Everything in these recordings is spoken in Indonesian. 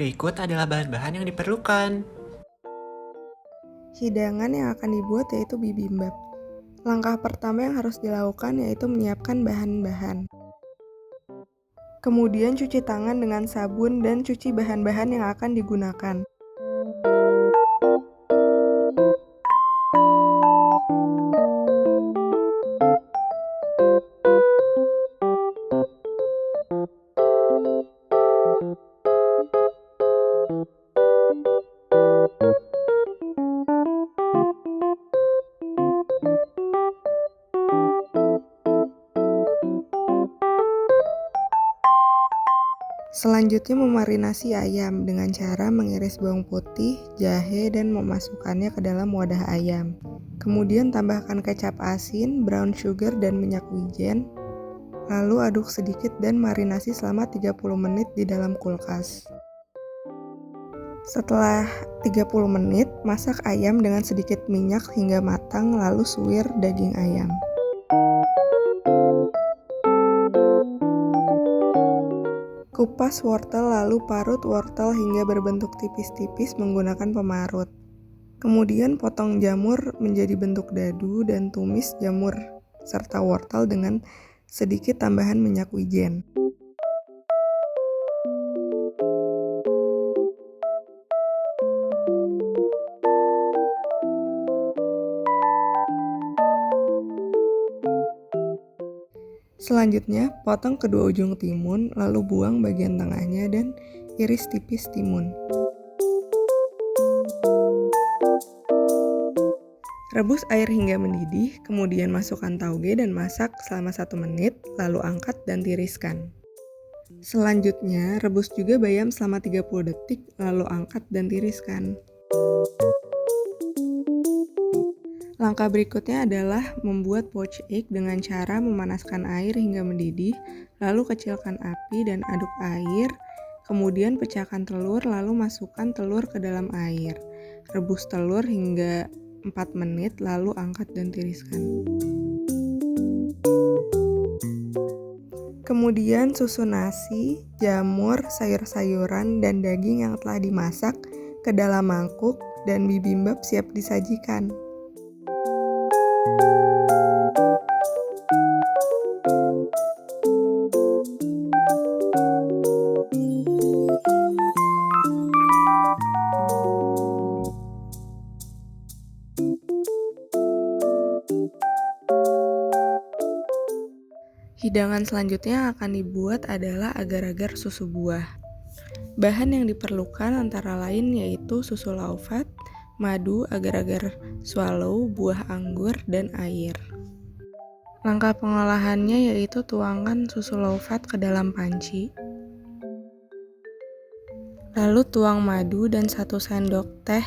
Berikut adalah bahan-bahan yang diperlukan. Hidangan yang akan dibuat yaitu bibimbap. Langkah pertama yang harus dilakukan yaitu menyiapkan bahan-bahan. Kemudian cuci tangan dengan sabun dan cuci bahan-bahan yang akan digunakan. Selanjutnya memarinasi ayam dengan cara mengiris bawang putih, jahe, dan memasukkannya ke dalam wadah ayam. Kemudian tambahkan kecap asin, brown sugar, dan minyak wijen. Lalu aduk sedikit dan marinasi selama 30 menit di dalam kulkas. Setelah 30 menit, masak ayam dengan sedikit minyak hingga matang lalu suwir daging ayam. Kupas wortel lalu parut wortel hingga berbentuk tipis-tipis menggunakan pemarut. Kemudian potong jamur menjadi bentuk dadu dan tumis jamur serta wortel dengan sedikit tambahan minyak wijen. Selanjutnya, potong kedua ujung timun, lalu buang bagian tengahnya dan iris tipis timun. Rebus air hingga mendidih, kemudian masukkan tauge dan masak selama 1 menit, lalu angkat dan tiriskan. Selanjutnya, rebus juga bayam selama 30 detik, lalu angkat dan tiriskan. Langkah berikutnya adalah membuat poached egg dengan cara memanaskan air hingga mendidih, lalu kecilkan api dan aduk air, kemudian pecahkan telur lalu masukkan telur ke dalam air. Rebus telur hingga 4 menit lalu angkat dan tiriskan. Kemudian susun nasi, jamur, sayur-sayuran, dan daging yang telah dimasak ke dalam mangkuk dan bibimbap siap disajikan. Hidangan selanjutnya yang akan dibuat adalah agar-agar susu buah. Bahan yang diperlukan antara lain yaitu susu laufat, madu, agar-agar swallow, buah anggur, dan air. Langkah pengolahannya yaitu tuangkan susu laufat ke dalam panci. Lalu tuang madu dan 1 sendok teh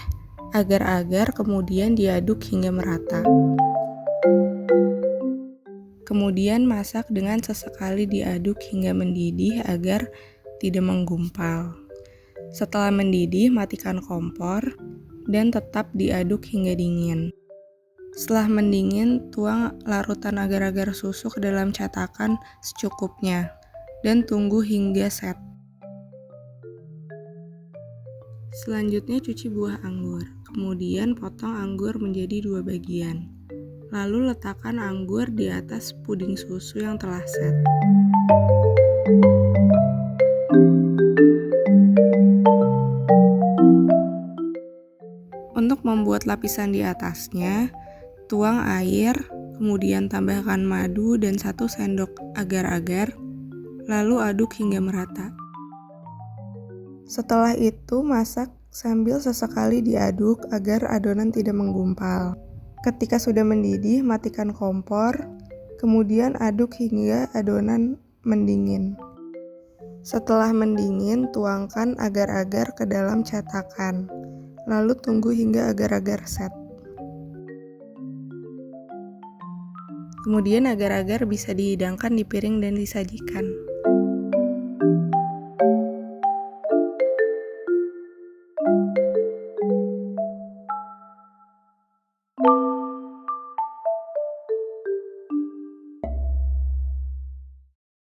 agar-agar, kemudian diaduk hingga merata. Kemudian masak dengan sesekali diaduk hingga mendidih agar tidak menggumpal. Setelah mendidih, matikan kompor dan tetap diaduk hingga dingin. Setelah mendingin, tuang larutan agar-agar susu ke dalam cetakan secukupnya dan tunggu hingga set. Selanjutnya cuci buah anggur, kemudian potong anggur menjadi 2 bagian. Lalu letakkan anggur di atas puding susu yang telah set. Untuk membuat lapisan di atasnya, tuang air, kemudian tambahkan madu dan 1 sendok agar-agar, lalu aduk hingga merata. Setelah itu, masak sambil sesekali diaduk agar adonan tidak menggumpal. Ketika sudah mendidih, matikan kompor, kemudian aduk hingga adonan mendingin. Setelah mendingin, tuangkan agar-agar ke dalam cetakan, lalu tunggu hingga agar-agar set. Kemudian agar-agar bisa dihidangkan di piring dan disajikan.